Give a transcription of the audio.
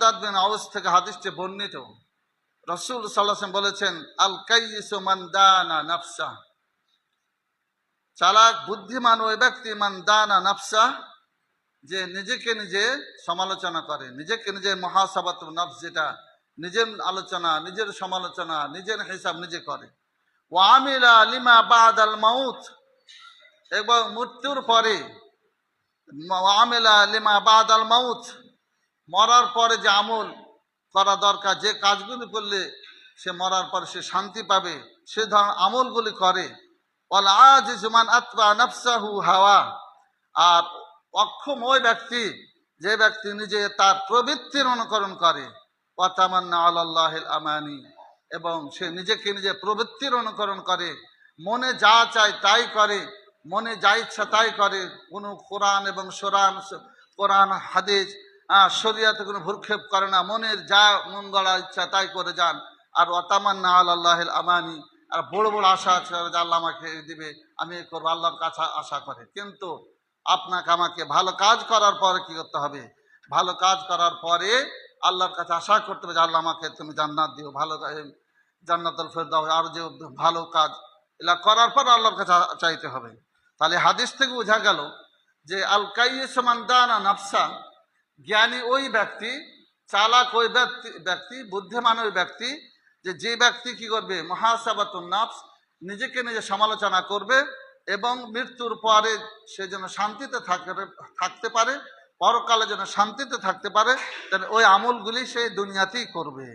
Shaddad বিন আউস থেকে হাদিসটি বর্ণিত। রাসূল সাল্লাল্লাহু আলাইহি ওয়াসাল্লাম বলেছেন, আল কাইয়িসু মান দানা নাফসা, চালাক বুদ্ধিমান ওই ব্যক্তি মান দানা নাফসা, যে নিজেকে নিজে সমালোচনা করে, নিজেকে নিজে মুহাসাবাতুন নফস, যেটা নিজের আলোচনা, নিজের সমালোচনা, নিজের হিসাব নিজে করে। ওয়া আমিলা লিমা বাদাল মাউত, এবং মৃত্যুর পরে, ওয়া আমিলা লিমা বাদাল মাউত, মরার পরে যে আমল করা দরকার, যে কাজগুলি করলে সে মরার পরে সে শান্তি পাবে, সে ধরনের আমলগুলি করে। ওয়াল আজিজু মান আতবা নাফসাহু হাওয়া, আর অক্ষম ওই ব্যক্তি যে ব্যক্তি নিজে তার প্রবৃত্তির অনুকরণ করে। ওয়া তামান্না আলাল্লাহিল আমানি, এবং সে নিজেকে নিজে প্রবৃত্তির অনুকরণ করে, মনে যা চায় তাই করে, মনে যা ইচ্ছা তাই করে, কোনো কোরআন এবং কোরআন হাদিস শরিয়াতে কোনো ভ্রুক্ষেপ করে না, মনের যা মন গড়া ইচ্ছা তাই করে যান। আর ওয়া তামান্না আলাল্লাহিল আমানি, আর বড় বড় আশা আছে যে আল্লাহ আমাকে দিবে, আমি করবো, আল্লাহর কাছে আশা করে। কিন্তু আপনাকে আমাকে ভালো কাজ করার পরে কি করতে হবে? ভালো কাজ করার পরে আল্লাহর কাছে আশা করতে হবে যে আল্লাহ আমাকে তুমি জান্নাত দিও, ভালো জান্নাতুল ফেরদাউস, আর যে ভালো কাজ এগুলা করার পর আল্লাহর কাছে চাইতে হবে। তাহলে হাদিস থেকে বোঝা গেল যে আল কাইয়িসু মান দানা নাফসা, জ্ঞানী ওই ব্যক্তি, চালাক ওই ব্যক্তি, বুদ্ধিমান ওই ব্যক্তি, যে ব্যক্তি কি করবে? মুহাসাবাতুন নফস, নিজেকে নিজে সমালোচনা করবে, এবং মৃত্যুর পরে সে যেন শান্তিতে থাকতে পারে, পরকালে যেন শান্তিতে থাকতে পারে, তাহলে ওই আমলগুলি সে দুনিয়াতেই করবে।